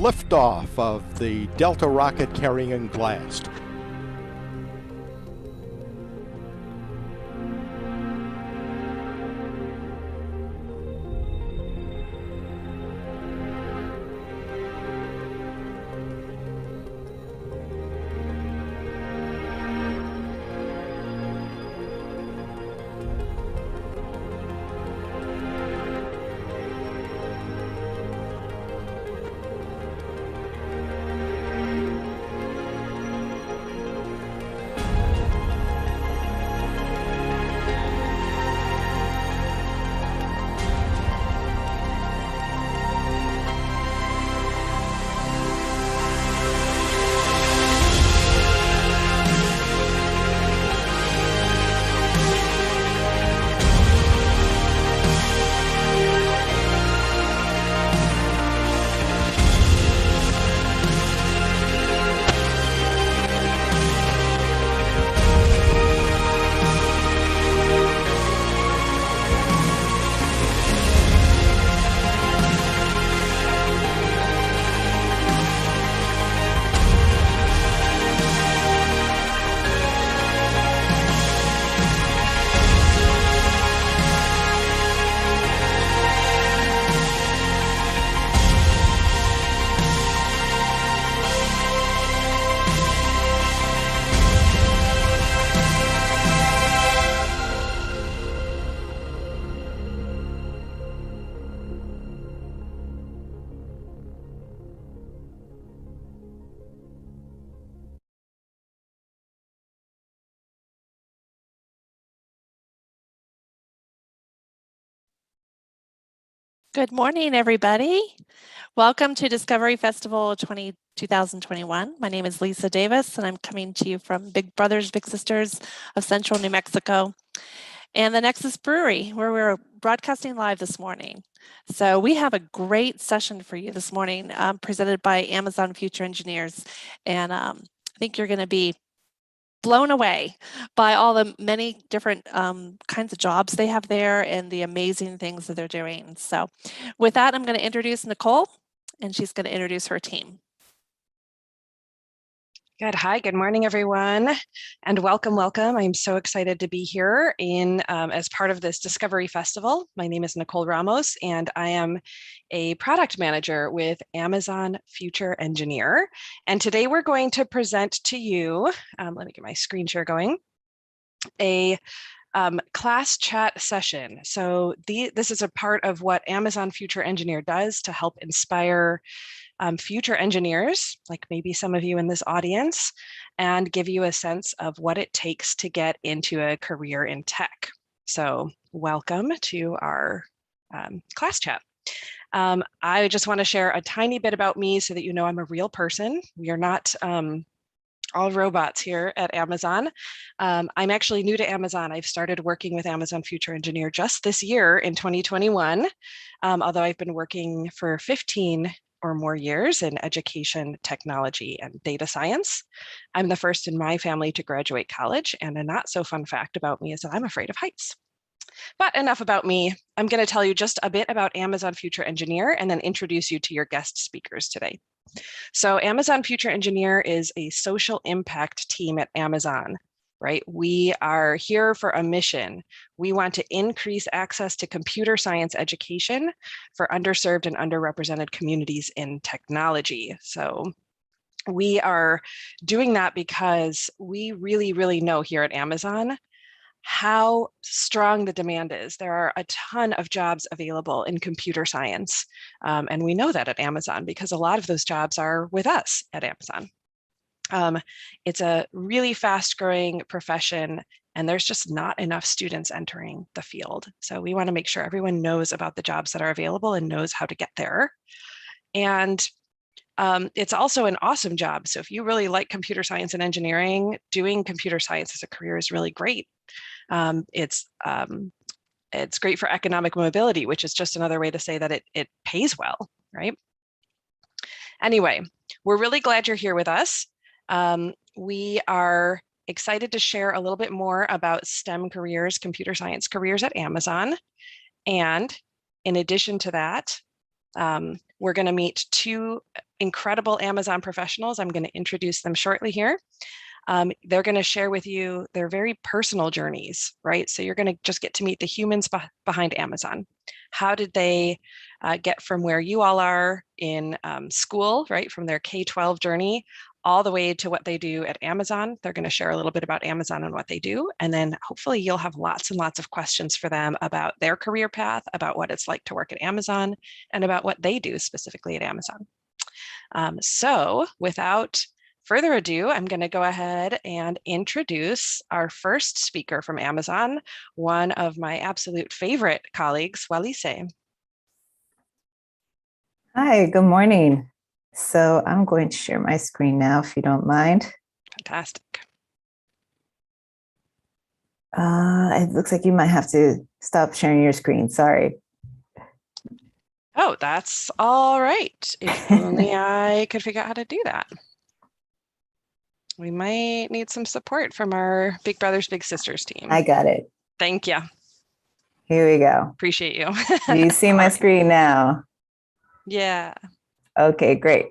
liftoff of the Delta rocket carrying Blast. Good morning, everybody. Welcome to Discovery Festival 2021. My name is Lisa Davis, and I'm coming to you from Big Brothers Big Sisters of Central New Mexico and the Nexus Brewery, where we're broadcasting live this morning. So we have a great session for you this morning, presented by Amazon Future Engineers. And I think you're going to be blown away by all the many different kinds of jobs they have there and the amazing things that they're doing. So with that, I'm going to introduce Nicole, and she's going to introduce her team. Good. Hi, good morning, everyone, and welcome. I'm so excited to be here as part of this Discovery Festival. My name is Nicole Ramos, and I am a product manager with Amazon Future Engineer. And today we're going to present to you, let me get my screen share going, a class chat session. So this is a part of what Amazon Future Engineer does to help inspire future engineers, like maybe some of you in this audience, and give you a sense of what it takes to get into a career in tech. So welcome to our class chat. I just want to share a tiny bit about me so that you know I'm a real person. We are not all robots here at Amazon. I'm actually new to Amazon. I've started working with Amazon Future Engineer just this year in 2021, although I've been working for 15 or more years in education, technology, and data science. I'm the first in my family to graduate college, and a not so fun fact about me is that I'm afraid of heights. But enough about me. I'm going to tell you just a bit about Amazon Future Engineer and then introduce you to your guest speakers today. So Amazon Future Engineer is a social impact team at Amazon, right? We are here for a mission. We want to increase access to computer science education for underserved and underrepresented communities in technology. So we are doing that because we really know here at Amazon how strong the demand is. There are a ton of jobs available in computer science. And we know that at Amazon because a lot of those jobs are with us at Amazon. It's a really fast growing profession, and there's just not enough students entering the field. So we want to make sure everyone knows about the jobs that are available and knows how to get there. And it's also an awesome job. So if you really like computer science and engineering, doing computer science as a career is really great. It's great for economic mobility, which is just another way to say that it pays well, right? Anyway, we're really glad you're here with us. We are excited to share a little bit more about STEM careers, computer science careers at Amazon. And in addition to that, We're going to meet two incredible Amazon professionals. I'm going to introduce them shortly here. They're going to share with you their very personal journeys, right? So you're going to just get to meet the humans behind Amazon. How did they get from where you all are in school, right? From their K-12 journey all the way to what they do at Amazon. They're going to share a little bit about Amazon and what they do. And then hopefully you'll have lots and lots of questions for them about their career path, about what it's like to work at Amazon, and about what they do specifically at Amazon. So without further ado, I'm going to go ahead and introduce our first speaker from Amazon, one of my absolute favorite colleagues, Walise. Hi, good morning. So I'm going to share my screen now, if you don't mind. Fantastic. It looks like you might have to stop sharing your screen. Sorry. Oh, that's all right. If only I could figure out how to do that. We might need some support from our Big Brothers Big Sisters team. I got it. Thank you. Here we go. Appreciate you. Do you see my screen now? Yeah. Okay, great.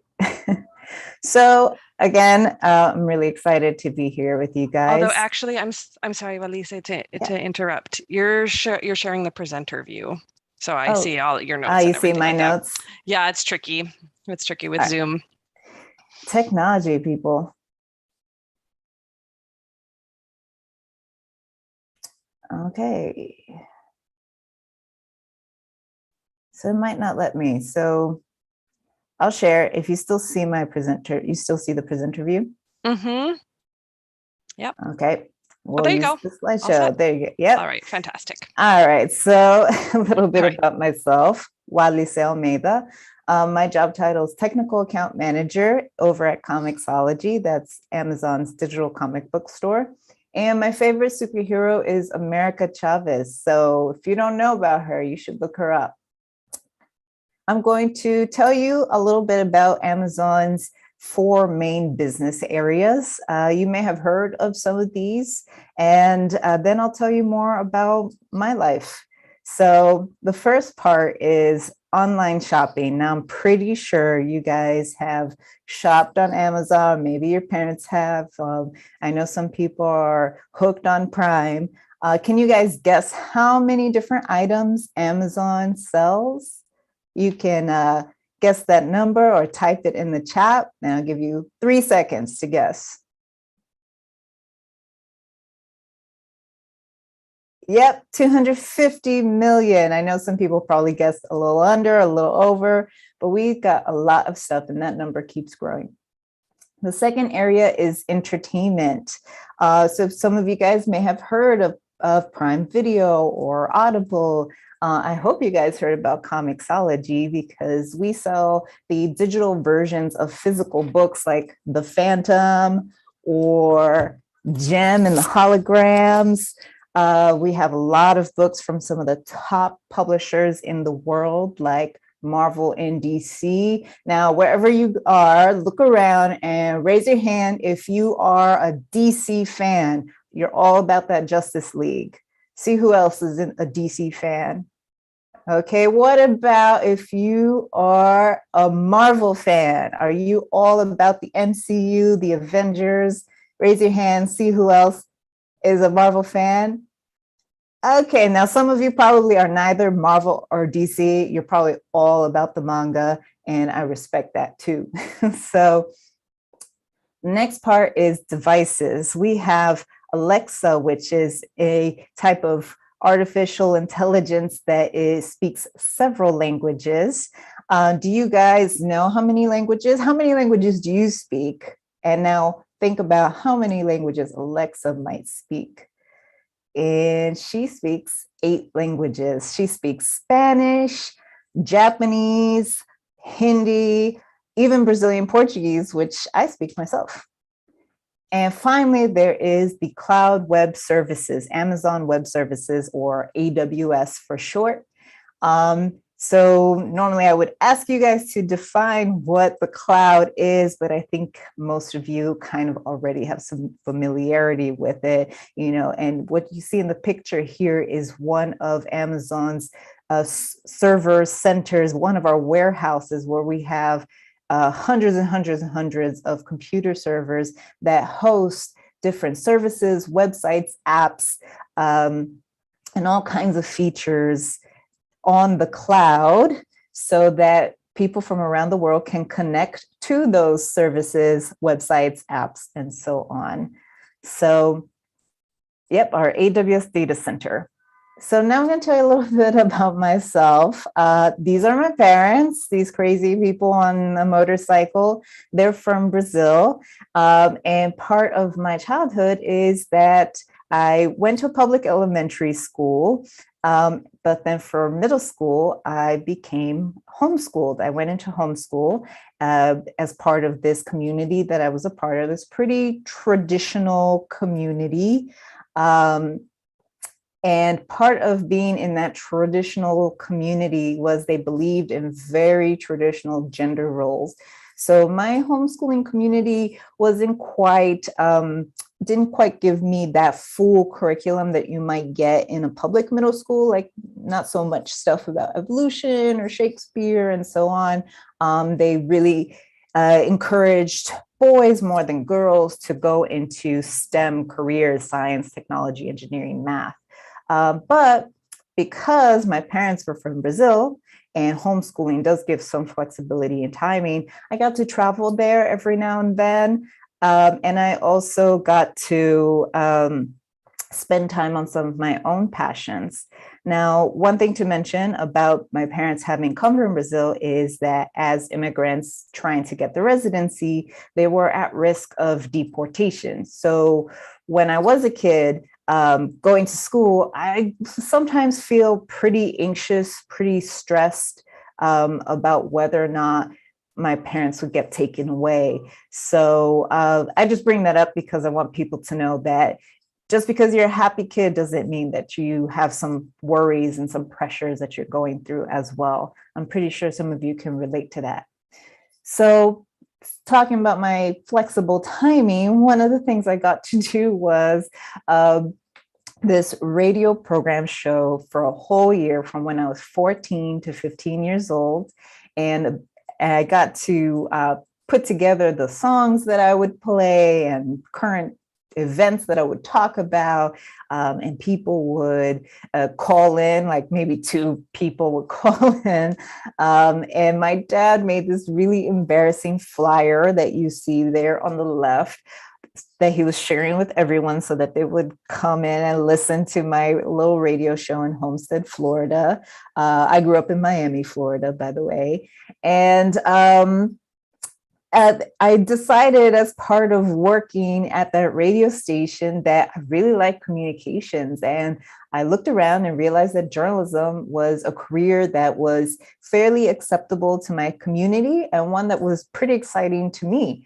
So again, I'm really excited to be here with you guys. Although actually, I'm sorry, Walise, to interrupt. You're sharing the presenter view, so I see all your notes. You see my notes? Yeah, it's tricky. It's tricky with Zoom. Technology, people. Okay. So it might not let me. So I'll share. If you still see my presenter, you still see the presenter view? Mm-hmm. Yep. Okay. Well, there you go. The slideshow. There you go. Yep. All right. Fantastic. All right. So a little bit about myself. Walise Almeida. My job title is Technical Account Manager over at Comixology. That's Amazon's digital comic book store. And my favorite superhero is America Chavez. So if you don't know about her, you should look her up. I'm going to tell you a little bit about Amazon's 4 main business areas. You may have heard of some of these, and then I'll tell you more about my life. So the first part is online shopping. Now, I'm pretty sure you guys have shopped on Amazon. Maybe your parents have. I know some people are hooked on Prime. Can you guys guess how many different items Amazon sells? You can guess that number or type it in the chat, and I'll give you 3 seconds to guess. Yep, 250 million. I know some people probably guessed a little under, a little over, but we've got a lot of stuff, and that number keeps growing. The second area is entertainment. So some of you guys may have heard of Prime Video or Audible. I hope you guys heard about Comixology, because we sell the digital versions of physical books like The Phantom or Gem and the Holograms. We have a lot of books from some of the top publishers in the world, like Marvel and DC. Now, wherever you are, look around and raise your hand if you are a DC fan. You're all about that Justice League. See who else is a DC fan. Okay, what about if you are a Marvel fan? Are you all about the MCU, the Avengers? Raise your hand, see who else is a Marvel fan. Okay, now some of you probably are neither Marvel or DC. You're probably all about the manga, and I respect that too. So next part is devices. We have Alexa, which is a type of artificial intelligence that speaks several languages. Do you guys know how many languages? How many languages do you speak? And now think about how many languages Alexa might speak. And she speaks 8 languages. She speaks Spanish, Japanese, Hindi, even Brazilian Portuguese, which I speak myself. And finally, there is the Cloud Web Services, Amazon Web Services, or AWS for short. So normally I would ask you guys to define what the cloud is, but I think most of you kind of already have some familiarity with it, and what you see in the picture here is one of Amazon's server centers, one of our warehouses where we have hundreds and hundreds and hundreds of computer servers that host different services, websites, apps, and all kinds of features on the cloud so that people from around the world can connect to those services, websites, apps, and so on. So, yep, our AWS data center. So now I'm going to tell you a little bit about myself. These are my parents, these crazy people on a motorcycle. They're from Brazil. And part of my childhood is that I went to a public elementary school, but then for middle school, I became homeschooled. I went into homeschool as part of this community that I was a part of, this pretty traditional community. And part of being in that traditional community was they believed in very traditional gender roles. So my homeschooling community wasn't quite, didn't quite give me that full curriculum that you might get in a public middle school, like not so much stuff about evolution or Shakespeare and so on. They really encouraged boys more than girls to go into STEM careers, science, technology, engineering, math. But because my parents were from Brazil and homeschooling does give some flexibility and timing, I got to travel there every now and then. And I also got to spend time on some of my own passions. Now, one thing to mention about my parents having come from Brazil is that as immigrants trying to get the residency, they were at risk of deportation. So when I was a kid, going to school, I sometimes feel pretty anxious, pretty stressed about whether or not my parents would get taken away. So I just bring that up because I want people to know that just because you're a happy kid doesn't mean that you have some worries and some pressures that you're going through as well. I'm pretty sure some of you can relate to that. So talking about my flexible timing, one of the things I got to do was this radio program show for a whole year from when I was 14 to 15 years old. And I got to put together the songs that I would play and current events that I would talk about, and people would call in, like maybe 2 people would call in. And my dad made this really embarrassing flyer that you see there on the left that he was sharing with everyone so that they would come in and listen to my little radio show in Homestead, Florida. I grew up in Miami, Florida, by the way. And I decided as part of working at that radio station that I really like communications. And I looked around and realized that journalism was a career that was fairly acceptable to my community and one that was pretty exciting to me.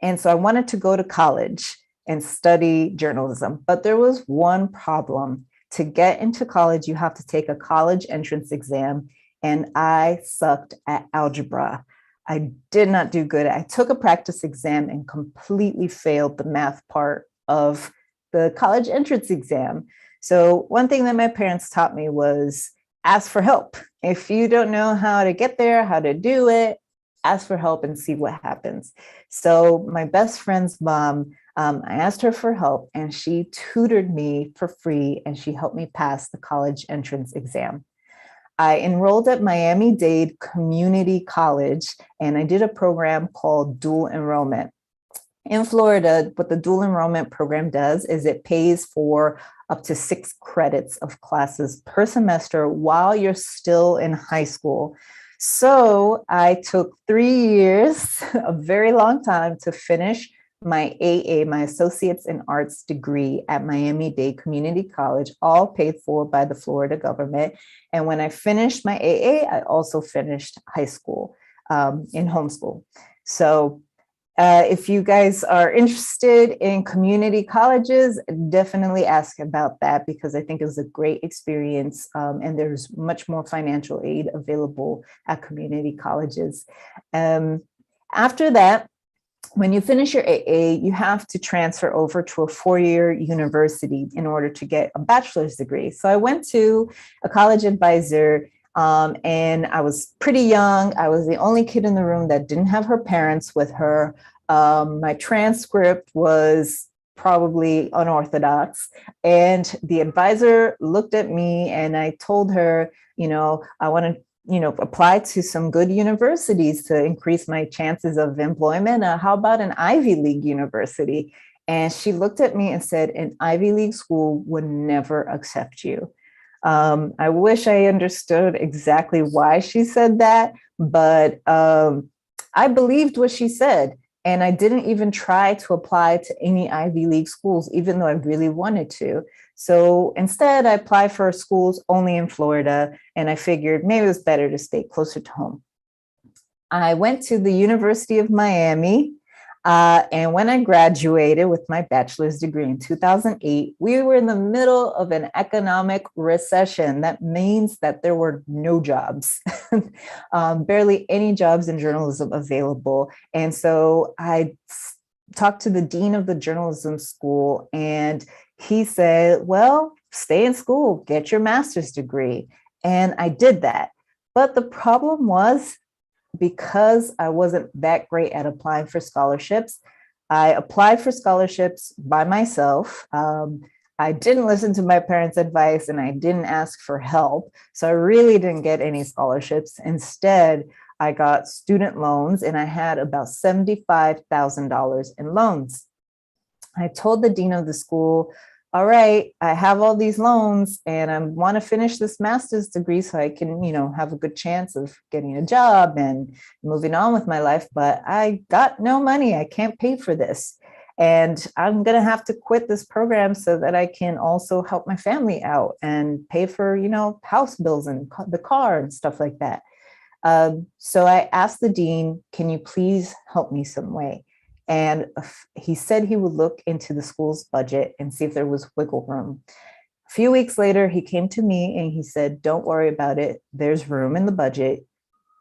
And so I wanted to go to college and study journalism, but there was one problem. To get into college, you have to take a college entrance exam, and I sucked at algebra. I did not do good. I took a practice exam and completely failed the math part of the college entrance exam. So one thing that my parents taught me was ask for help. If you don't know how to get there, how to do it, ask for help and see what happens. So my best friend's mom, I asked her for help and she tutored me for free and she helped me pass the college entrance exam. I enrolled at Miami-Dade Community College and I did a program called dual enrollment. In Florida, what the dual enrollment program does is it pays for up to 6 credits of classes per semester while you're still in high school. So I took 3 years, a very long time, to finish my AA, my Associates in Arts degree at Miami-Dade Community College, all paid for by the Florida government. And when I finished my AA, I also finished high school in homeschool. So if you guys are interested in community colleges, definitely ask about that because I think it was a great experience and there's much more financial aid available at community colleges. After that, when you finish your AA, you have to transfer over to a four-year university in order to get a bachelor's degree. So I went to a college advisor, and I was pretty young. I was the only kid in the room that didn't have her parents with her. My transcript was probably unorthodox. And the advisor looked at me and I told her, I want to apply to some good universities to increase my chances of employment. How about an Ivy League university? And she looked at me and said, an Ivy League school would never accept you. I wish I understood exactly why she said that, but I believed what she said. And I didn't even try to apply to any Ivy League schools, even though I really wanted to. So instead, I applied for schools only in Florida, and I figured maybe it was better to stay closer to home. I went to the University of Miami, and when I graduated with my bachelor's degree in 2008, we were in the middle of an economic recession. That means that there were no jobs, barely any jobs in journalism available. And so I talked to the dean of the journalism school, and he said, well, stay in school, get your master's degree. And I did that. But the problem was, because I wasn't that great at applying for scholarships, I applied for scholarships by myself. I didn't listen to my parents' advice and I didn't ask for help. So I really didn't get any scholarships. Instead, I got student loans and I had about $75,000 in loans. I told the dean of the school, all right, I have all these loans and I want to finish this master's degree so I can, have a good chance of getting a job and moving on with my life, but I got no money. I can't pay for this. And I'm going to have to quit this program so that I can also help my family out and pay for, house bills and the car and stuff like that. So I asked the dean, can you please help me some way? And he said he would look into the school's budget and see if there was wiggle room. A few weeks later, he came to me and he said, don't worry about it. There's room in the budget.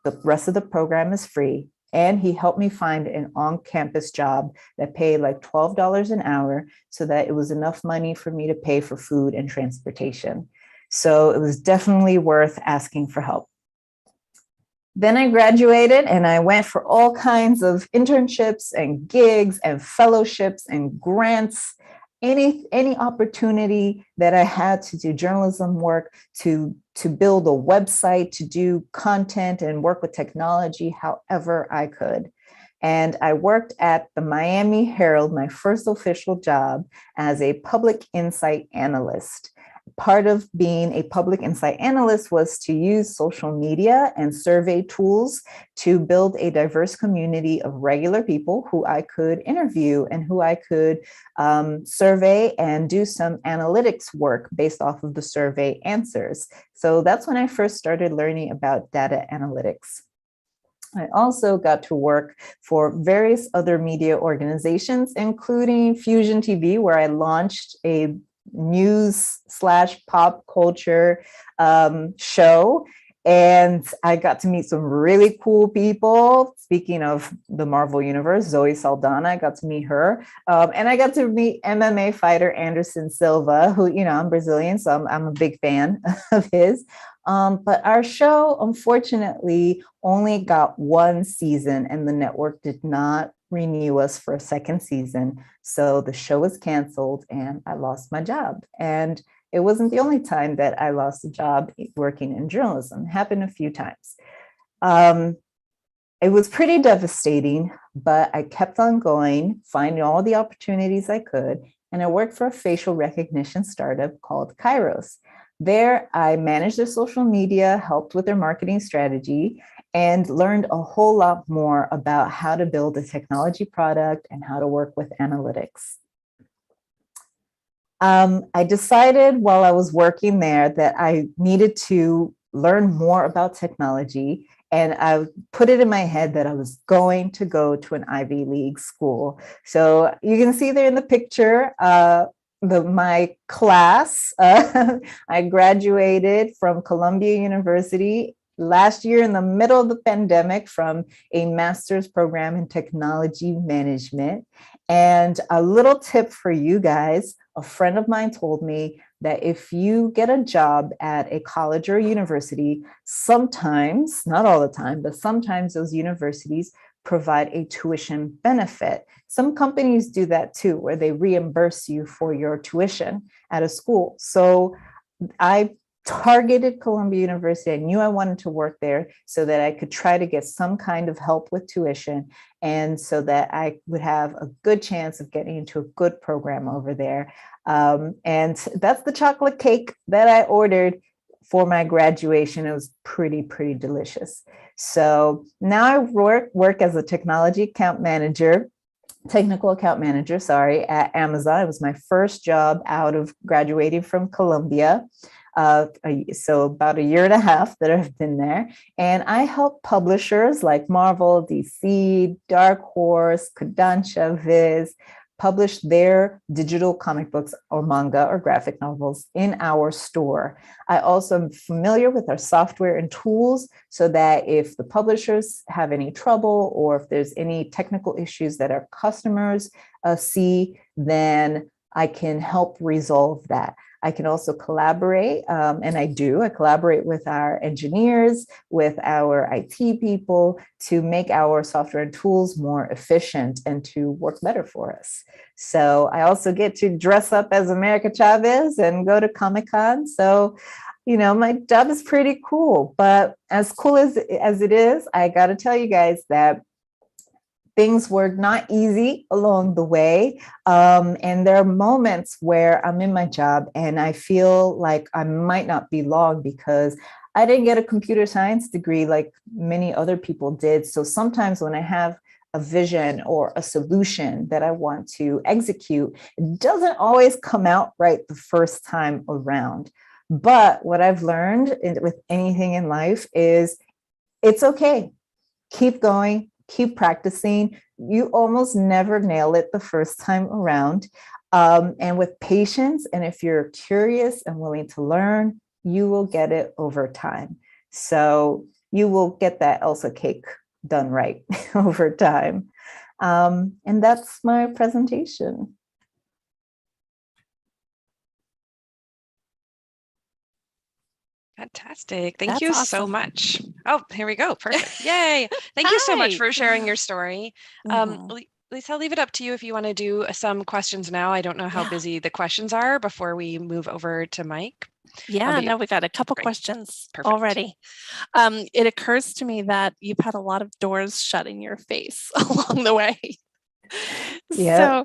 The rest of the program is free. And he helped me find an on-campus job that paid like $12 an hour so that it was enough money for me to pay for food and transportation. So it was definitely worth asking for help. Then I graduated and I went for all kinds of internships and gigs and fellowships and grants, any opportunity that I had to do journalism work, to build a website, to do content and work with technology, however I could. And I worked at the Miami Herald, my first official job, as a public insight analyst. Part of being a public insight analyst was to use social media and survey tools to build a diverse community of regular people who I could interview and who I could survey and do some analytics work based off of the survey answers. So that's when I first started learning about data analytics. I also got to work for various other media organizations, including Fusion TV, where I launched a news/pop culture show. And I got to meet some really cool people. Speaking of the Marvel Universe, Zoe Saldana, I got to meet her. And I got to meet MMA fighter Anderson Silva, who, I'm Brazilian, so I'm a big fan of his. But our show, unfortunately, only got one season and the network did not renew us for a second season. So the show was canceled and I lost my job. And it wasn't the only time that I lost a job working in journalism. It happened a few times. It was pretty devastating, but I kept on going, finding all the opportunities I could. And I worked for a facial recognition startup called Kairos. There, I managed their social media, helped with their marketing strategy, and learned a whole lot more about how to build a technology product and how to work with analytics. I decided while I was working there that I needed to learn more about technology, and I put it in my head that I was going to go to an Ivy League school. So you can see there in the picture, my class, I graduated from Columbia University last year in the middle of the pandemic from a master's program in technology management. And a little tip for you guys, a friend of mine told me that if you get a job at a college or a university, sometimes, not all the time, but sometimes those universities provide a tuition benefit. Some companies do that too, where they reimburse you for your tuition at a school. So I targeted Columbia University. I knew I wanted to work there so that I could try to get some kind of help with tuition, and so that I would have a good chance of getting into a good program over there. And that's the chocolate cake that I ordered for my graduation. It was pretty delicious. So now I work as a technical account manager, at Amazon. It was my first job out of graduating from Columbia. So about a year and a half that I've been there. And I help publishers like Marvel, DC, Dark Horse, Kodansha, Viz, publish their digital comic books or manga or graphic novels in our store. I also am familiar with our software and tools so that if the publishers have any trouble or if there's any technical issues that our customers see, then I can help resolve that. I can also collaborate, and I collaborate with our engineers, with our IT people to make our software and tools more efficient and to work better for us. So I also get to dress up as America Chavez and go to Comic-Con. So, my job is pretty cool, but as cool as it is, I got to tell you guys that things were not easy along the way. And there are moments where I'm in my job and I feel like I might not be long because I didn't get a computer science degree like many other people did. So sometimes when I have a vision or a solution that I want to execute, it doesn't always come out right the first time around. But what I've learned with anything in life is it's okay. Keep going. Keep practicing. You almost never nail it the first time around. And with patience, and if you're curious and willing to learn, you will get it over time. So you will get that Elsa cake done right over time. And that's my presentation. Fantastic. Thank That's you so awesome. much. Oh, here we go. Perfect. Yay. Thank you so much Hi. for sharing your story. Lisa, I'll leave it up to you if you want to do some questions now. I don't know how Yeah. busy the questions are before we move over to Mike. Yeah, no, we got a couple Great. questions Perfect. already. It occurs to me that you've had a lot of doors shut in your face along the way. Yeah.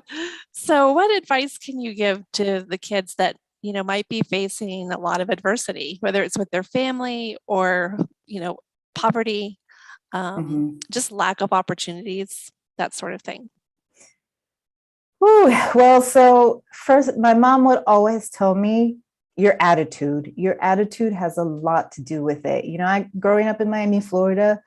So what advice can you give to the kids that might be facing a lot of adversity, whether it's with their family or poverty, just lack of opportunities, that sort of thing? Ooh, well, so first, my mom would always tell me your attitude has a lot to do with it. Growing up in Miami, Florida,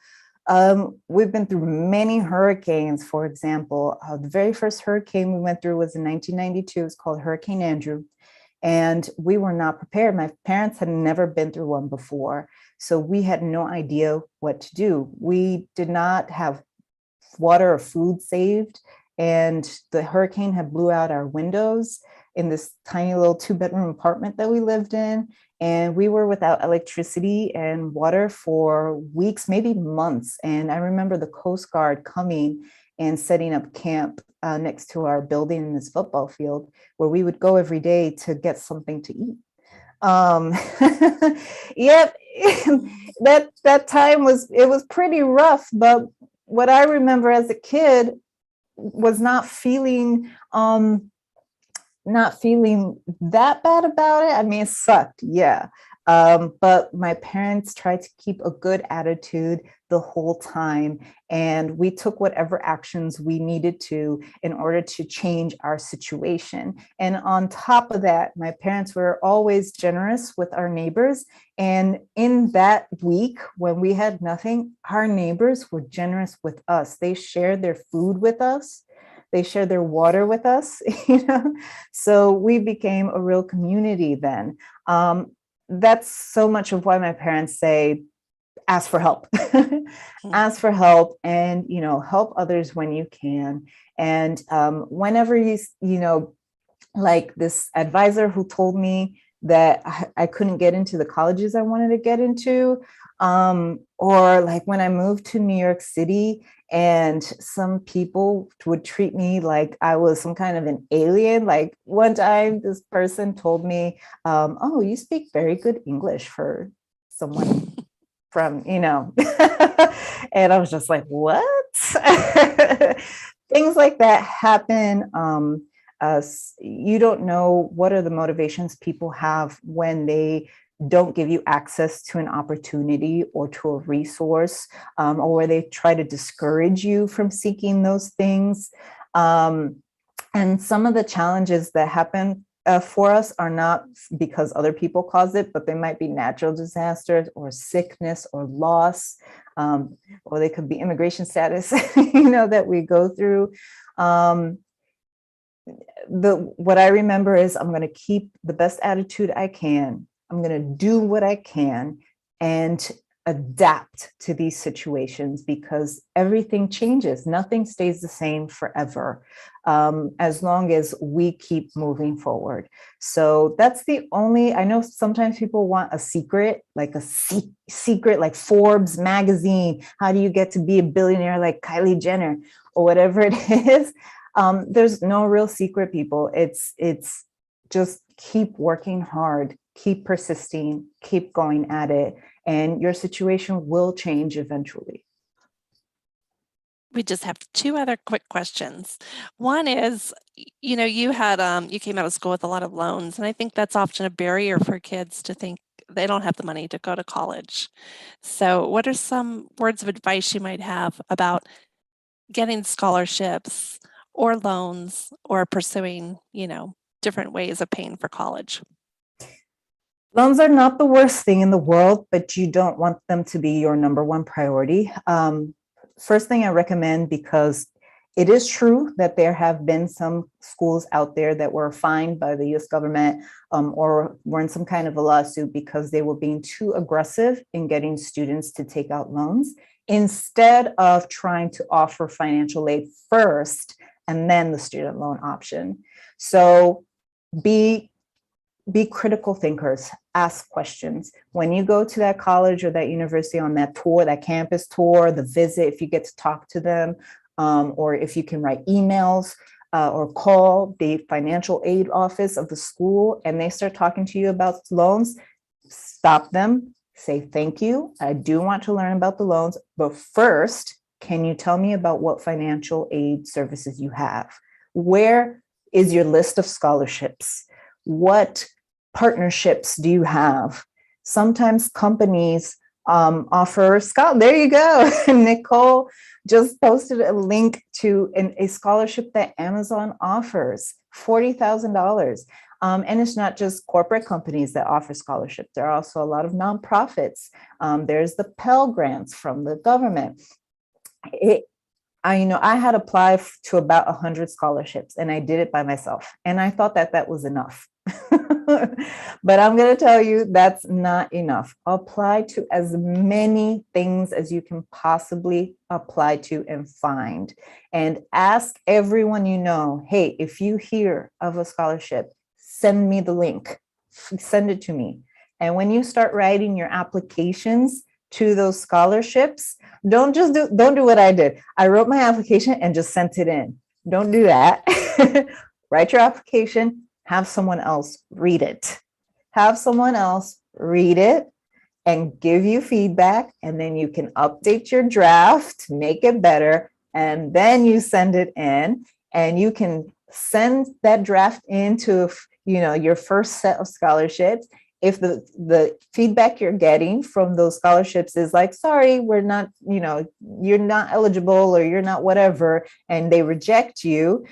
we've been through many hurricanes. For example, the very first hurricane we went through was in 1992. It was called Hurricane Andrew. And we were not prepared. My parents had never been through one before. So we had no idea what to do. We did not have water or food saved. And the hurricane had blew out our windows in this tiny little 2-bedroom apartment that we lived in. And we were without electricity and water for weeks, maybe months. And I remember the Coast Guard coming and setting up camp next to our building in this football field where we would go every day to get something to eat. Yep, that time was pretty rough. But what I remember as a kid was not feeling that bad about it. I mean, it sucked, yeah. But my parents tried to keep a good attitude the whole time. And we took whatever actions we needed to in order to change our situation. And on top of that, my parents were always generous with our neighbors. And in that week, when we had nothing, our neighbors were generous with us. They shared their food with us. They shared their water with us, So we became a real community then. That's so much of why my parents say, ask for help. Ask for help, and, help others when you can. And whenever like this advisor who told me that I couldn't get into the colleges I wanted to get into, or like when I moved to New York City and some people would treat me like I was some kind of an alien. Like one time this person told me, oh, you speak very good English for someone from, and I was just like, what? Things like that happen. You don't know what are the motivations people have when they don't give you access to an opportunity or to a resource, or where they try to discourage you from seeking those things. And some of the challenges that happen for us are not because other people caused it, but they might be natural disasters or sickness or loss, or they could be immigration status, that we go through. What I remember is I'm going to keep the best attitude I can. I'm going to do what I can and adapt to these situations, because everything changes. Nothing stays the same forever, as long as we keep moving forward. So that's the only, I know sometimes people want a secret, like a secret, like Forbes magazine. How do you get to be a billionaire like Kylie Jenner or whatever it is? There's no real secret, people. It's just keep working hard, keep persisting, keep going at it, and your situation will change eventually. We just have two other quick questions. One is, you came out of school with a lot of loans, and I think that's often a barrier for kids to think they don't have the money to go to college. So what are some words of advice you might have about getting scholarships or loans or pursuing, different ways of paying for college? Loans are not the worst thing in the world, but you don't want them to be your number one priority. First thing I recommend, because it is true that there have been some schools out there that were fined by the US government, or were in some kind of a lawsuit because they were being too aggressive in getting students to take out loans, instead of trying to offer financial aid first and then the student loan option. So be critical thinkers, ask questions. When you go to that college or that university on that tour, that campus tour, the visit, if you get to talk to them, or if you can write emails or call the financial aid office of the school and they start talking to you about loans, stop them, say, thank you, I do want to learn about the loans, but first, can you tell me about what financial aid services you have? Where is your list of scholarships? What partnerships do you have? Sometimes companies offer there you go. Nicole just posted a link to a scholarship that Amazon offers, $40,000. And it's not just corporate companies that offer scholarships. There are also a lot of nonprofits. There's the Pell Grants from the government. I had applied to about 100 scholarships and I did it by myself. And I thought that was enough. But I'm going to tell you that's not enough. Apply to as many things as you can possibly apply to and find. And ask everyone you know, hey, if you hear of a scholarship, send me the link, send it to me. And when you start writing your applications to those scholarships, don't do what I did. I wrote my application and just sent it in. Don't do that. Write your application, have someone else read it. Have someone else read it and give you feedback, and then you can update your draft, make it better, and then you send it in, and you can send that draft into your first set of scholarships. If the feedback you're getting from those scholarships is like, sorry, we're not, you're not eligible or you're not whatever, and they reject you,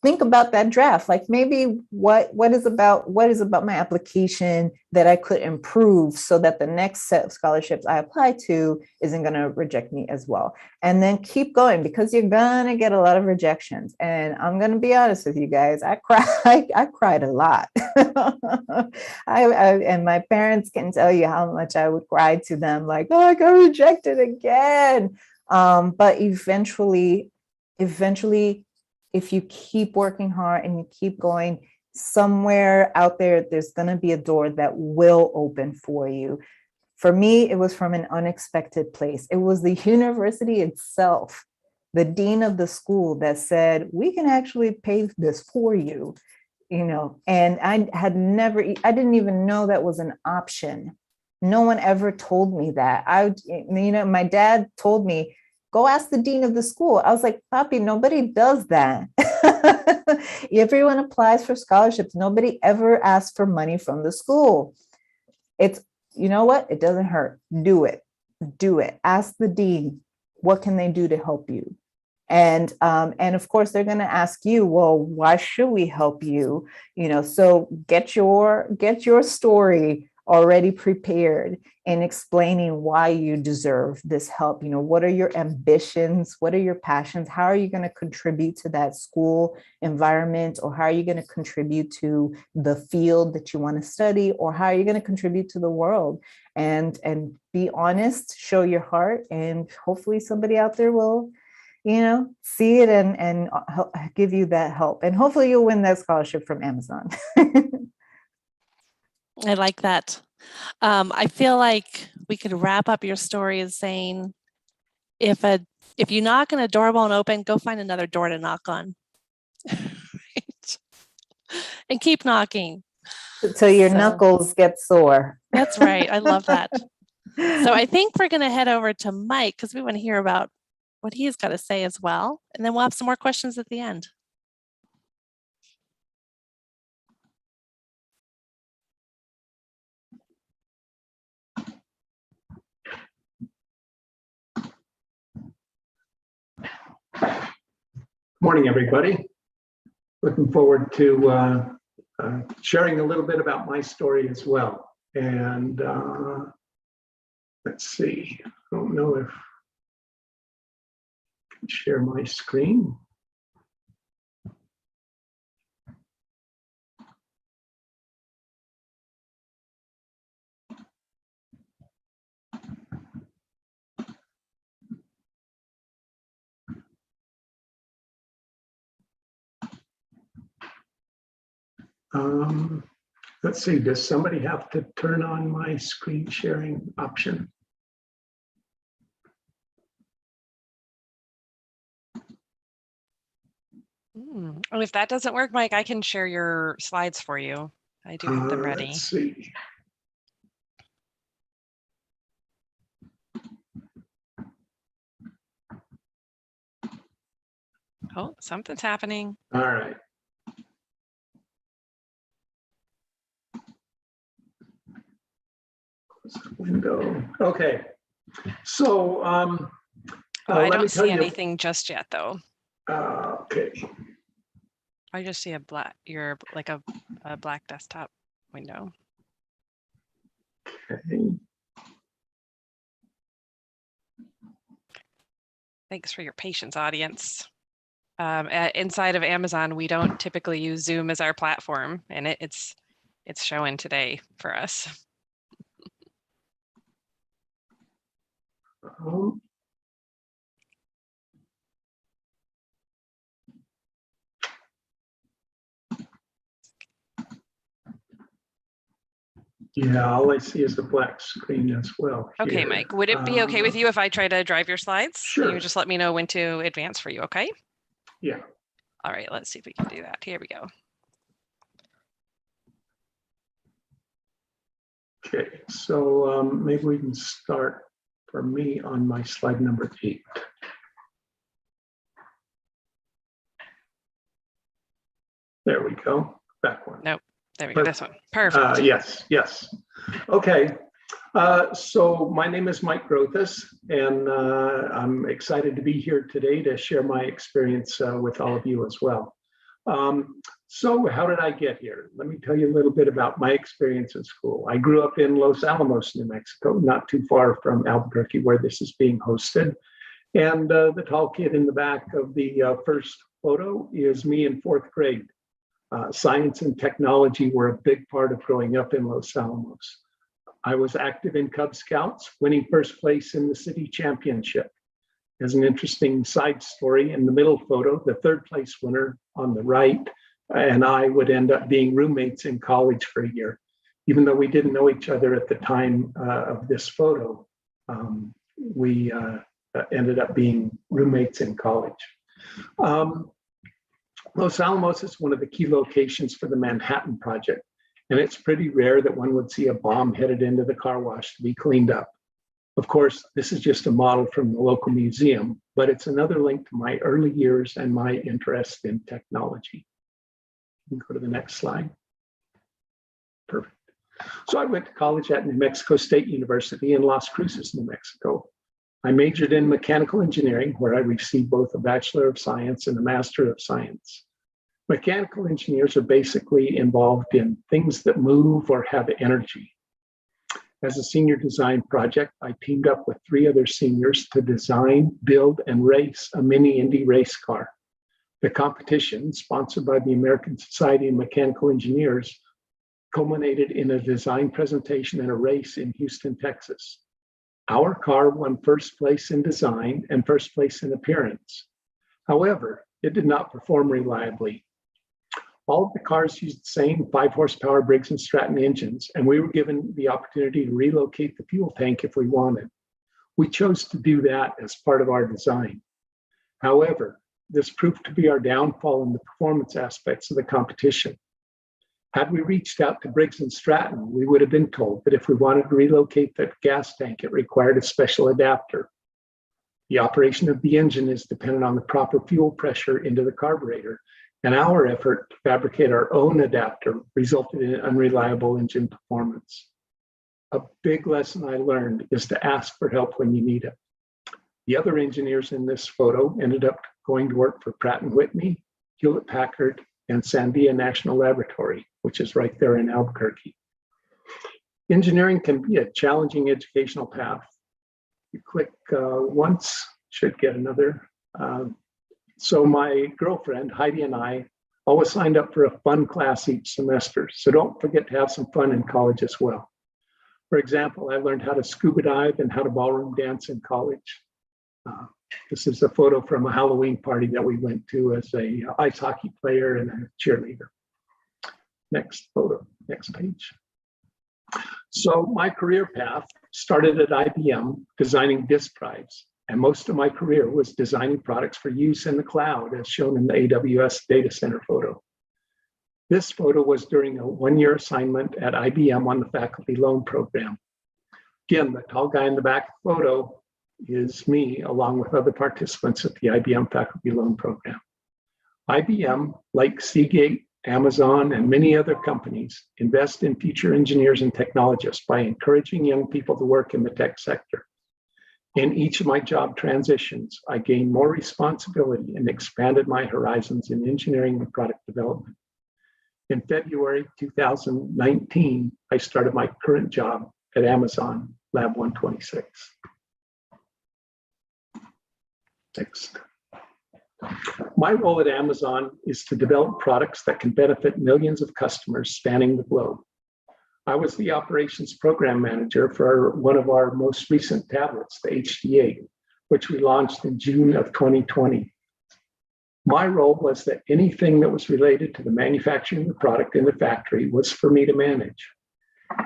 think about that draft. Like maybe what is about my application that I could improve so that the next set of scholarships I apply to isn't going to reject me as well. And then keep going, because you're going to get a lot of rejections. And I'm going to be honest with you guys, I cried a lot. And my parents can tell you how much I would cry to them, like, oh, I got rejected again. But eventually, if you keep working hard and you keep going, somewhere out there, there's going to be a door that will open for you. For me, it was from an unexpected place. It was the university itself, the dean of the school, that said, we can actually pay this for you, and I didn't even know that was an option. No one ever told me that. My dad told me, go ask the dean of the school. I was like, Papi, nobody does that. Everyone applies for scholarships. Nobody ever asks for money from the school. It's, you know what? It doesn't hurt. Do it. Ask the dean, what can they do to help you? And of course, they're going to ask you, well, why should we help you? So get your story already prepared in explaining why you deserve this help. What are your ambitions? What are your passions? How are you going to contribute to that school environment? Or how are you going to contribute to the field that you want to study? Or how are you going to contribute to the world? And be honest, show your heart, and hopefully somebody out there will, see it and give you that help. And hopefully you'll win that scholarship from Amazon. I like that. I feel like we could wrap up your story as saying, if you knock and a door won't open, go find another door to knock on. Right? And keep knocking. Till your knuckles get sore. That's right. I love that. So I think we're going to head over to Mike, because we want to hear about what he's got to say as well. And then we'll have some more questions at the end. Morning, everybody. Looking forward to sharing a little bit about my story as well. And let's see, I don't know if I can share my screen. Let's see, does somebody have to turn on my screen sharing option? And if that doesn't work, Mike, I can share your slides for you. I do have them ready. Let's see. Oh, something's happening. All right. Window. Okay. So I don't see anything just yet, though. Okay. I just see a black desktop window. Okay. Thanks for your patience, audience. Inside of Amazon, we don't typically use Zoom as our platform, and it's showing today for us. Yeah, all I see is the black screen as well. Okay, here. Mike, would it be okay with you if I try to drive your slides? Sure. You just let me know when to advance for you, okay? Yeah. All right, let's see if we can do that. Here we go. Okay, so maybe we can start for me on my slide number 8. There we go. Back one. Nope. There we go. This one. Perfect. Yes. Okay. So my name is Mike Grothus, and I'm excited to be here today to share my experience with all of you as well. So how did I get here? Let me tell you a little bit about my experience in school. I grew up in Los Alamos, New Mexico, not too far from Albuquerque, where this is being hosted. And the tall kid in the back of the first photo is me in fourth grade. Science and technology were a big part of growing up in Los Alamos. I was active in Cub Scouts, winning first place in the city championship. As an interesting side story, in the middle photo, the third place winner on the right and I would end up being roommates in college for a year. Even though we didn't know each other at the time of this photo, we ended up being roommates in college. Los Alamos is one of the key locations for the Manhattan Project, and it's pretty rare that one would see a bomb headed into the car wash to be cleaned up. Of course, this is just a model from the local museum, but it's another link to my early years and my interest in technology. You can go to the next slide. Perfect. So I went to college at New Mexico State University in Las Cruces, New Mexico. I majored in mechanical engineering, where I received both a Bachelor of Science and a Master of Science. Mechanical engineers are basically involved in things that move or have energy. As a senior design project, I teamed up with 3 other seniors to design, build, and race a mini Indy race car. The competition, sponsored by the American Society of Mechanical Engineers, culminated in a design presentation and a race in Houston, Texas. Our car won first place in design and first place in appearance. However, it did not perform reliably. All of the cars used the same 5-horsepower Briggs & Stratton engines, and we were given the opportunity to relocate the fuel tank if we wanted. We chose to do that as part of our design. However, this proved to be our downfall in the performance aspects of the competition. Had we reached out to Briggs & Stratton, we would have been told that if we wanted to relocate the gas tank, it required a special adapter. The operation of the engine is dependent on the proper fuel pressure into the carburetor, and our effort to fabricate our own adapter resulted in unreliable engine performance. A big lesson I learned is to ask for help when you need it. The other engineers in this photo ended up going to work for Pratt & Whitney, Hewlett-Packard, and Sandia National Laboratory, which is right there in Albuquerque. Engineering can be a challenging educational path. You click once, should get another. So my girlfriend, Heidi, and I always signed up for a fun class each semester. So don't forget to have some fun in college as well. For example, I learned how to scuba dive and how to ballroom dance in college. This is a photo from a Halloween party that we went to as a ice hockey player and a cheerleader. Next photo, next page. So my career path started at IBM designing disk drives, and most of my career was designing products for use in the cloud, as shown in the AWS data center photo. This photo was during a 1-year assignment at IBM on the faculty loan program. Again, the tall guy in the back photo is me, along with other participants at the IBM faculty loan program. IBM, like Seagate, Amazon, and many other companies, invest in future engineers and technologists by encouraging young people to work in the tech sector. In each of my job transitions, I gained more responsibility and expanded my horizons in engineering and product development. In February 2019, I started my current job at Amazon, Lab 126. Next. My role at Amazon is to develop products that can benefit millions of customers spanning the globe. I was the operations program manager for one of our most recent tablets, the HD8, which we launched in June of 2020. My role was that anything that was related to the manufacturing of the product in the factory was for me to manage.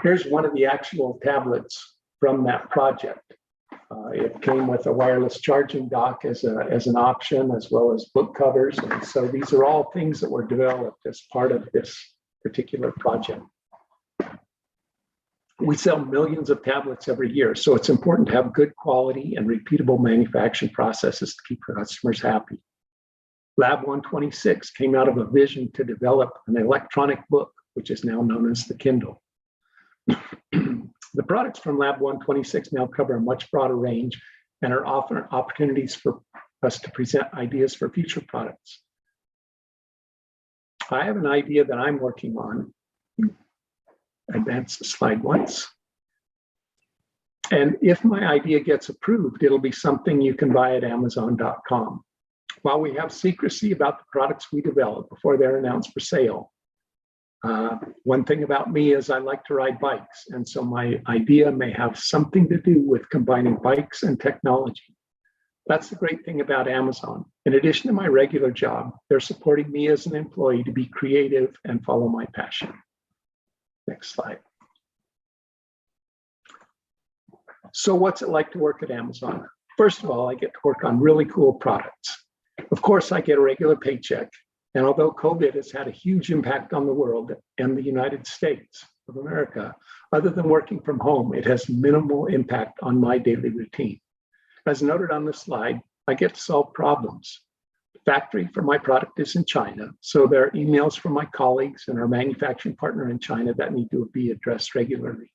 Here's one of the actual tablets from that project. It came with a wireless charging dock as an option, as well as book covers. And so these are all things that were developed as part of this particular project. We sell millions of tablets every year, so it's important to have good quality and repeatable manufacturing processes to keep our customers happy. Lab 126 came out of a vision to develop an electronic book, which is now known as the Kindle. The products from Lab 126 now cover a much broader range and are often opportunities for us to present ideas for future products. I have an idea that I'm working on. Advance the slide once. And if my idea gets approved, it'll be something you can buy at Amazon.com. While we have secrecy about the products we develop before they're announced for sale, one thing about me is I like to ride bikes. And so my idea may have something to do with combining bikes and technology. That's the great thing about Amazon. In addition to my regular job, they're supporting me as an employee to be creative and follow my passion. Next slide. So what's it like to work at Amazon? First of all, I get to work on really cool products. Of course, I get a regular paycheck. And although COVID has had a huge impact on the world and the United States of America, other than working from home, it has minimal impact on my daily routine. As noted on the slide, I get to solve problems. The factory for my product is in China, so there are emails from my colleagues and our manufacturing partner in China that need to be addressed regularly.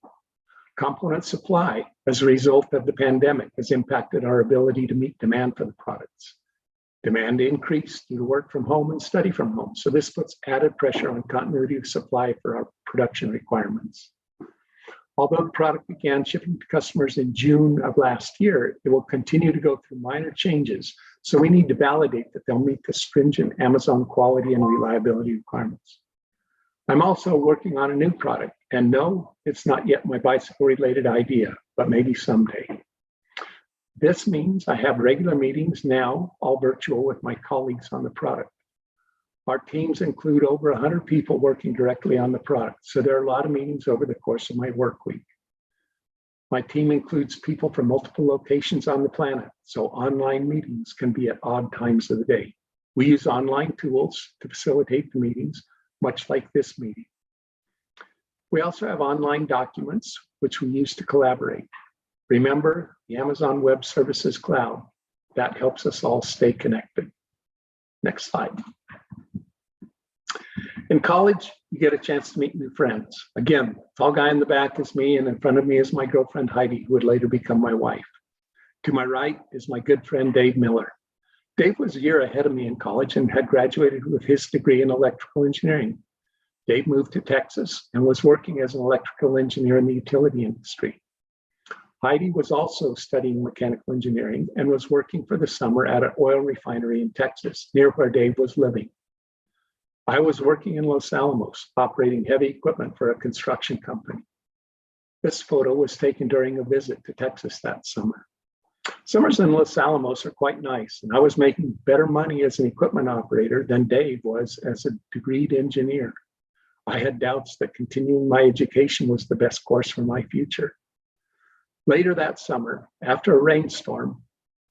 Component supply, as a result of the pandemic, has impacted our ability to meet demand for the products. Demand increased due to work from home and study from home, so this puts added pressure on continuity of supply for our production requirements. Although the product began shipping to customers in June of last year, it will continue to go through minor changes, so we need to validate that they'll meet the stringent Amazon quality and reliability requirements. I'm also working on a new product, and no, it's not yet my bicycle-related idea, but maybe someday. This means I have regular meetings now, all virtual, with my colleagues on the product. Our teams include over 100 people working directly on the product, so there are a lot of meetings over the course of my work week. My team includes people from multiple locations on the planet, so online meetings can be at odd times of the day. We use online tools to facilitate the meetings, much like this meeting. We also have online documents, which we use to collaborate. Remember the Amazon Web Services Cloud. That helps us all stay connected. Next slide. In college, you get a chance to meet new friends. Again, the tall guy in the back is me, and in front of me is my girlfriend, Heidi, who would later become my wife. To my right is my good friend, Dave Miller. Dave was a year ahead of me in college and had graduated with his degree in electrical engineering. Dave moved to Texas and was working as an electrical engineer in the utility industry. Heidi was also studying mechanical engineering and was working for the summer at an oil refinery in Texas, near where Dave was living. I was working in Los Alamos, operating heavy equipment for a construction company. This photo was taken during a visit to Texas that summer. Summers in Los Alamos are quite nice, and I was making better money as an equipment operator than Dave was as a degreed engineer. I had doubts that continuing my education was the best course for my future. Later that summer, after a rainstorm,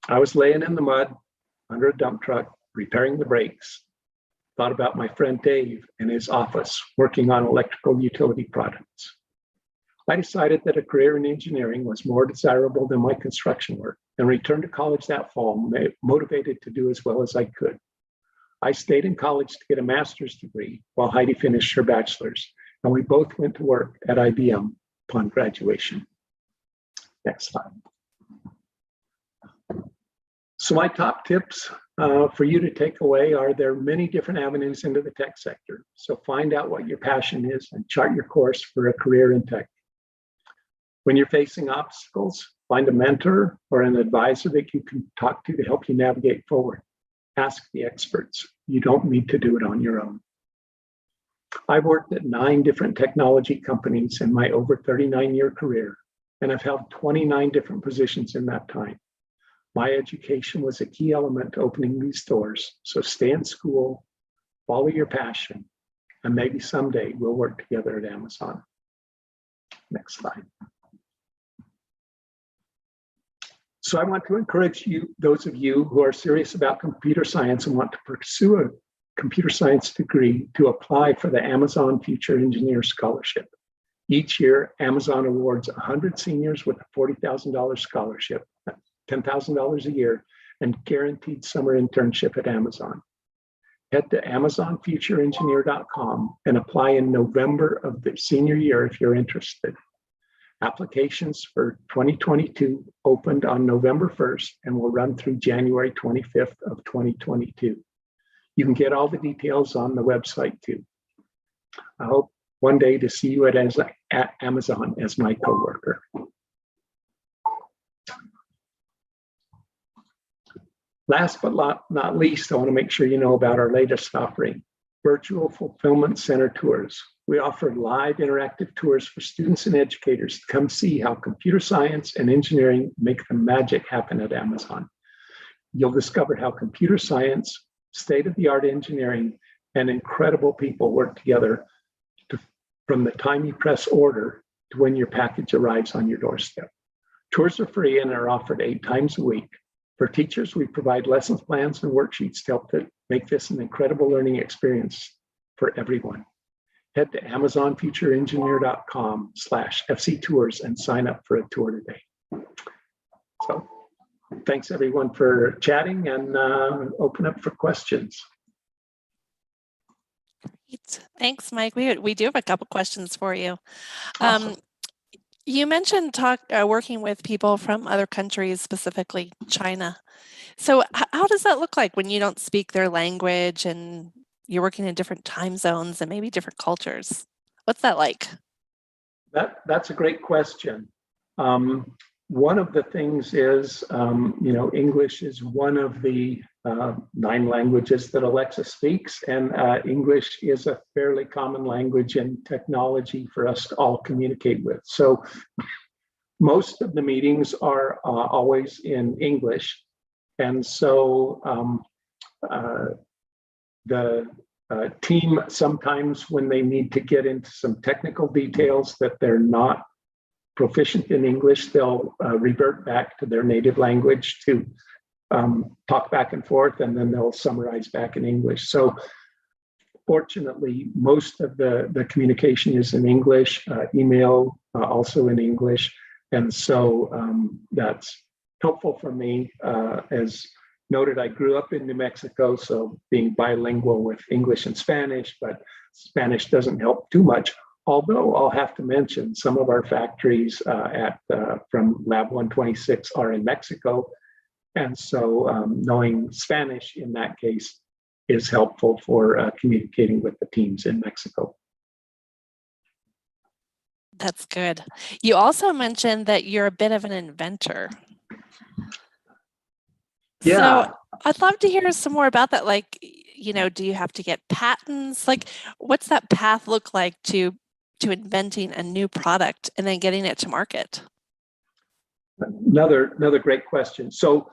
I was laying in the mud under a dump truck, repairing the brakes, thought about my friend Dave in his office working on electrical utility products. I decided that a career in engineering was more desirable than my construction work and returned to college that fall, motivated to do as well as I could. I stayed in college to get a master's degree while Heidi finished her bachelor's, and we both went to work at IBM upon graduation. Next slide. So my top tips for you to take away are there are many different avenues into the tech sector. So find out what your passion is and chart your course for a career in tech. When you're facing obstacles, find a mentor or an advisor that you can talk to help you navigate forward. Ask the experts. You don't need to do it on your own. I've worked at 9 different technology companies in my over 39-year career, and I've held 29 different positions in that time. My education was a key element to opening these doors, so stay in school, follow your passion, and maybe someday we'll work together at Amazon. Next slide. So I want to encourage you, those of you who are serious about computer science and want to pursue a computer science degree, to apply for the Amazon Future Engineer Scholarship. Each year, Amazon awards 100 seniors with a $40,000 scholarship, $10,000 a year, and guaranteed summer internship at Amazon. Head to AmazonFutureEngineer.com and apply in November of the senior year if you're interested. Applications for 2022 opened on November 1st and will run through January 25th of 2022. You can get all the details on the website too. I hope one day to see you at Amazon as my coworker. Last but not least, I want to make sure you know about our latest offering, Virtual Fulfillment Center Tours. We offer live interactive tours for students and educators to come see how computer science and engineering make the magic happen at Amazon. You'll discover how computer science, state-of-the-art engineering, and incredible people work together from the time you press order to when your package arrives on your doorstep. Tours are free and are offered 8 times a week. For teachers, we provide lessons plans and worksheets to help make this an incredible learning experience for everyone. Head to amazonfutureengineer.com/FC Tours and sign up for a tour today. So thanks everyone for chatting, and open up for questions. Great. Thanks, Mike. We do have a couple questions for you. Awesome. You mentioned working with people from other countries, specifically China. So how does that look like when you don't speak their language and you're working in different time zones and maybe different cultures? What's that like? That's a great question. One of the things is, English is one of the 9 languages that Alexa speaks, and English is a fairly common language in technology for us to all communicate with. So most of the meetings are always in English. And so the team, sometimes when they need to get into some technical details that they're not proficient in English, they'll revert back to their native language to talk back and forth, and then they'll summarize back in English. So fortunately, most of the communication is in English, email also in English. And so that's helpful for me. As noted, I grew up in New Mexico, so being bilingual with English and Spanish, but Spanish doesn't help too much. Although I'll have to mention some of our factories from Lab 126 are in Mexico. And so knowing Spanish in that case is helpful for communicating with the teams in Mexico. That's good. You also mentioned that you're a bit of an inventor. Yeah. So I'd love to hear some more about that. Like, do you have to get patents? Like, what's that path look like to inventing a new product and then getting it to market? Another great question. So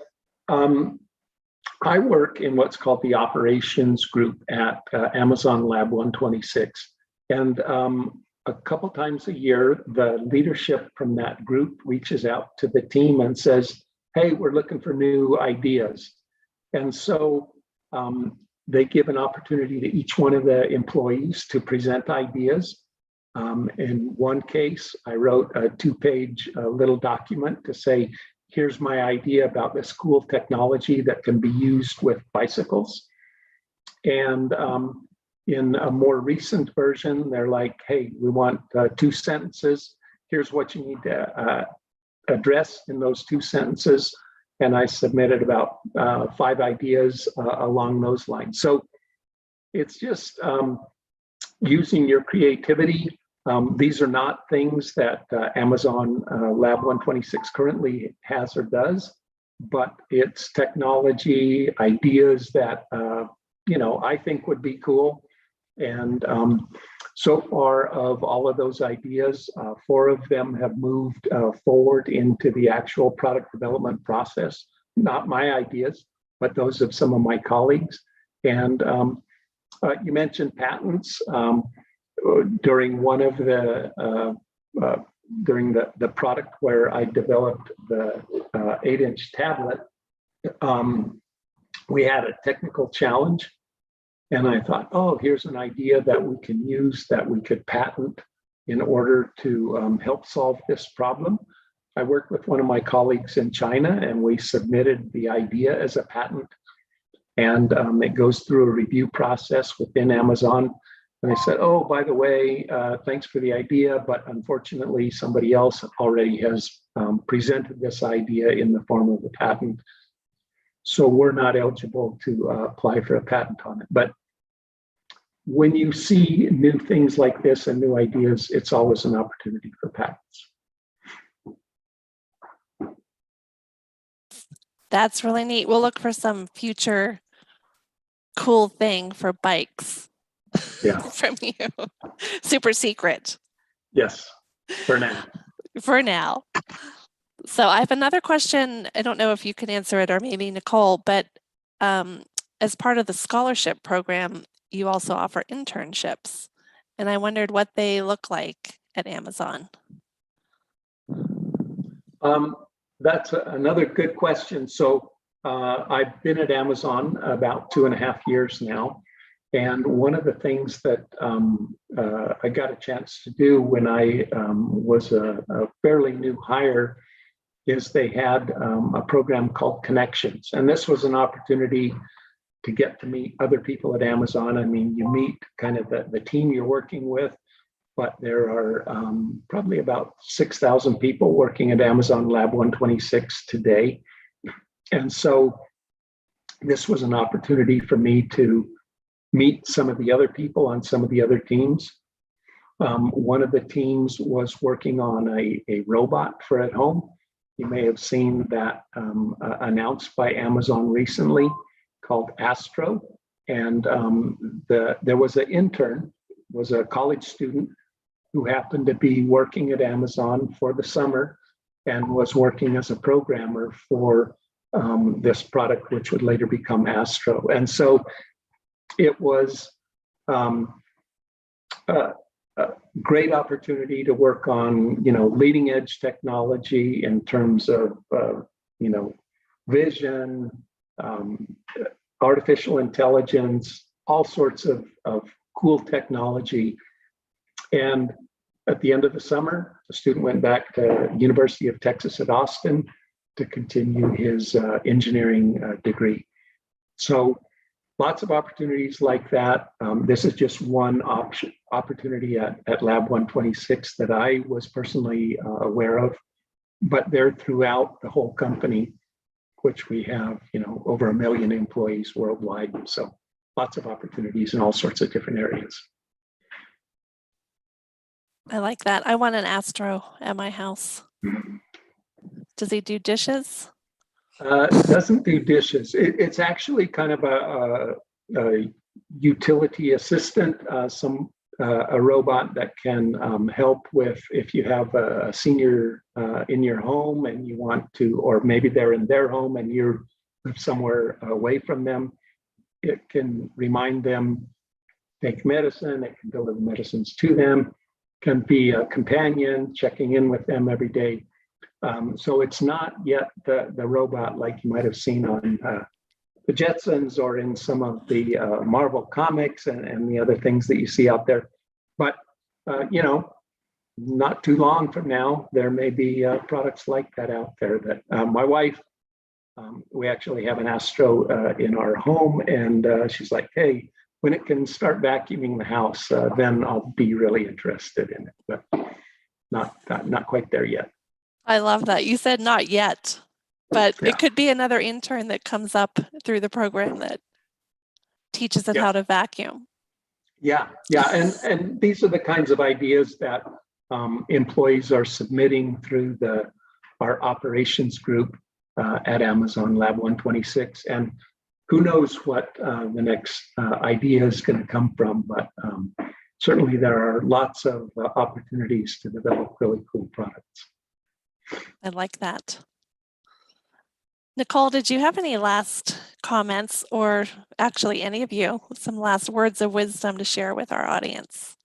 I work in what's called the operations group at Amazon Lab 126. And a couple times a year, the leadership from that group reaches out to the team and says, hey, we're looking for new ideas. And so they give an opportunity to each one of the employees to present ideas. In one case, I wrote a 2-page little document to say, here's my idea about this cool technology that can be used with bicycles. And in a more recent version, they're like, hey, we want 2 sentences. Here's what you need to address in those 2 sentences. And I submitted about 5 ideas along those lines. So it's just using your creativity. These are not things that Amazon Lab 126 currently has or does, but it's technology ideas that, I think would be cool. And so far, of all of those ideas, 4 of them have moved forward into the actual product development process. Not my ideas, but those of some of my colleagues. And you mentioned patents. During one of during the product where I developed the 8-inch tablet, we had a technical challenge. And I thought, oh, here's an idea that we can use that we could patent in order to help solve this problem. I worked with one of my colleagues in China, and we submitted the idea as a patent. And it goes through a review process within Amazon. And they said, oh, by the way, thanks for the idea, but unfortunately, somebody else already has presented this idea in the form of a patent. So we're not eligible to apply for a patent on it. But when you see new things like this and new ideas, it's always an opportunity for patents. That's really neat. We'll look for some future cool thing for bikes from you. Super secret. Yes, for now. For now. So I have another question. I don't know if you can answer it or maybe Nicole, but as part of the scholarship program, you also offer internships. And I wondered what they look like at Amazon. That's another good question. So I've been at Amazon about 2.5 years now. And one of the things that I got a chance to do when I was a fairly new hire is they had a program called Connections. And this was an opportunity to get to meet other people at Amazon. I mean, you meet kind of the team you're working with, but there are probably about 6,000 people working at Amazon Lab 126 today. And so this was an opportunity for me to meet some of the other people on some of the other teams. One of the teams was working on a robot for at home. You may have seen that announced by Amazon recently called Astro. And there was an intern, was a college student who happened to be working at Amazon for the summer and was working as a programmer for this product, which would later become Astro. And so it was a great opportunity to work on, leading edge technology in terms of, vision, artificial intelligence, all sorts of cool technology. And at the end of the summer, the student went back to University of Texas at Austin to continue his engineering degree. So lots of opportunities like that. This is just one opportunity at Lab 126 that I was personally aware of, but they're throughout the whole company, which we have, over 1 million employees worldwide. So lots of opportunities in all sorts of different areas. I like that. I want an Astro at my house. Does he do dishes? Doesn't do dishes. It's actually kind of a utility assistant, a robot that can help with if you have a senior in your home and you want to, or maybe they're in their home and you're somewhere away from them. It can remind them, take medicine, it can deliver medicines to them, can be a companion, checking in with them every day. So it's not yet the robot like you might have seen on the Jetsons or in some of the Marvel comics and the other things that you see out there. But, not too long from now, there may be products like that out there that my wife, we actually have an Astro in our home, and she's like, hey, when it can start vacuuming the house, then I'll be really interested in it, but not quite there yet. I love that. You said not yet, but it could be another intern that comes up through the program that teaches it how to vacuum. Yeah. And these are the kinds of ideas that employees are submitting through our operations group at Amazon Lab 126. And who knows what the next idea is going to come from, but certainly there are lots of opportunities to develop really cool products. I like that. Nicole, did you have any last comments, or actually any of you, some last words of wisdom to share with our audience?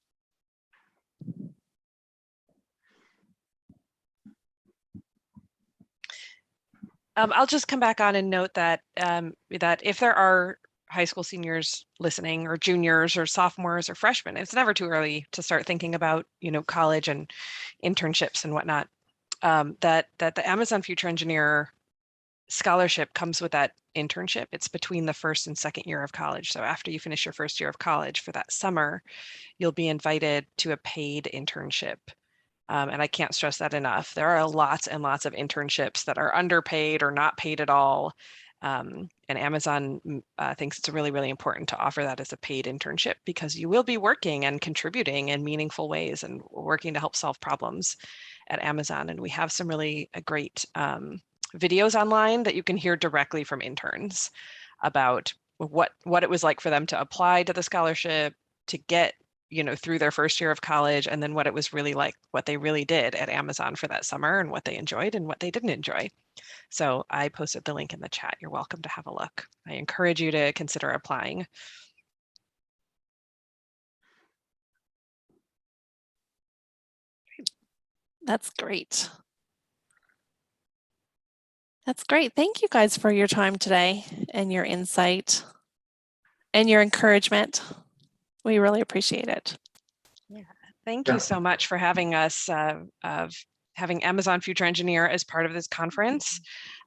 I'll just come back on and note that that if there are high school seniors listening, or juniors or sophomores or freshmen, it's never too early to start thinking about, college and internships and whatnot. That the Amazon Future Engineer scholarship comes with that internship. It's between the first and second year of college. So after you finish your first year of college, for that summer, you'll be invited to a paid internship. And I can't stress that enough. There are lots and lots of internships that are underpaid or not paid at all. And Amazon thinks it's really, really important to offer that as a paid internship, because you will be working and contributing in meaningful ways and working to help solve problems at Amazon. And we have some really great videos online that you can hear directly from interns about what it was like for them to apply to the scholarship, to get through their first year of college, and then what it was really like, what they really did at Amazon for that summer, and what they enjoyed and what they didn't enjoy. So I posted the link in the chat. You're welcome to have a look. I encourage you to consider applying. That's great. That's great. Thank you guys for your time today and your insight and your encouragement. We really appreciate it. Yeah, thank you so much for having us, having Amazon Future Engineer as part of this conference.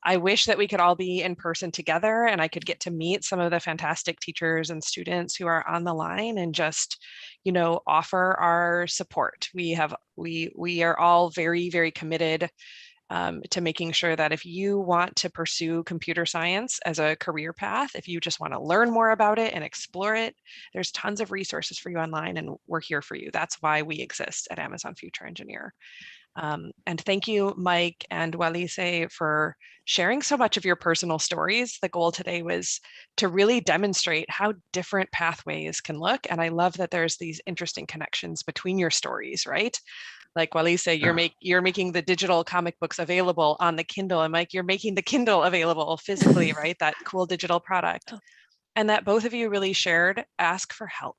I wish that we could all be in person together and I could get to meet some of the fantastic teachers and students who are on the line and just, offer our support. We are all very, very committed to making sure that if you want to pursue computer science as a career path, if you just want to learn more about it and explore it, there's tons of resources for you online, and we're here for you. That's why we exist at Amazon Future Engineer. And thank you, Mike and Walise, for sharing so much of your personal stories. The goal today was to really demonstrate how different pathways can look. And I love that there's these interesting connections between your stories, right? Like Walise, you're making the digital comic books available on the Kindle, and Mike, you're making the Kindle available physically, right? That cool digital product. And that both of you really shared, ask for help,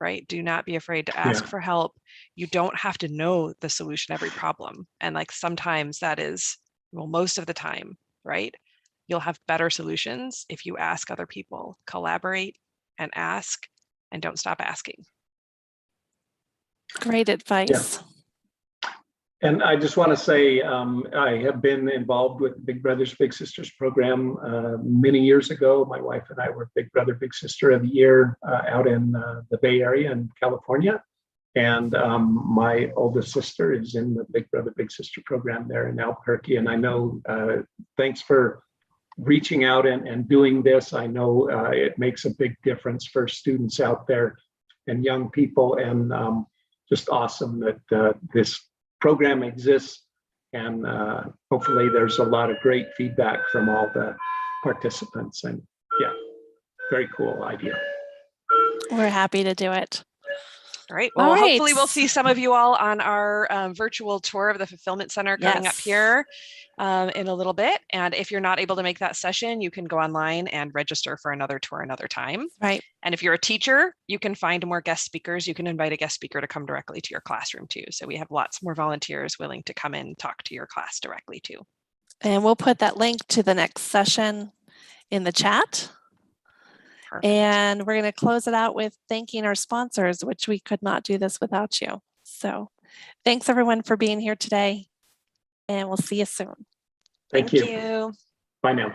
right? Do not be afraid to ask for help. You don't have to know the solution to every problem. And like sometimes that is, well, most of the time, right? You'll have better solutions if you ask other people, collaborate and ask, and don't stop asking. Great advice. Yeah. And I just want to say, I have been involved with Big Brothers Big Sisters program many years ago. My wife and I were Big Brother Big Sister of the Year out in the Bay Area in California. And my oldest sister is in the Big Brother Big Sister program there in Albuquerque. And I know, thanks for reaching out and doing this. I know it makes a big difference for students out there and young people, and just awesome that this program exists, and hopefully there's a lot of great feedback from all the participants, and yeah, very cool idea. We're happy to do it. All right. Well, hopefully we'll see some of you all on our virtual tour of the Fulfillment Center coming up here in a little bit. And if you're not able to make that session, you can go online and register for another tour another time. Right. And if you're a teacher, you can find more guest speakers. You can invite a guest speaker to come directly to your classroom too. So we have lots more volunteers willing to come in and talk to your class directly too. And we'll put that link to the next session in the chat. Perfect. And we're going to close it out with thanking our sponsors, which we could not do this without you. So thanks everyone for being here today, and we'll see you soon. Thank you. You. Bye now.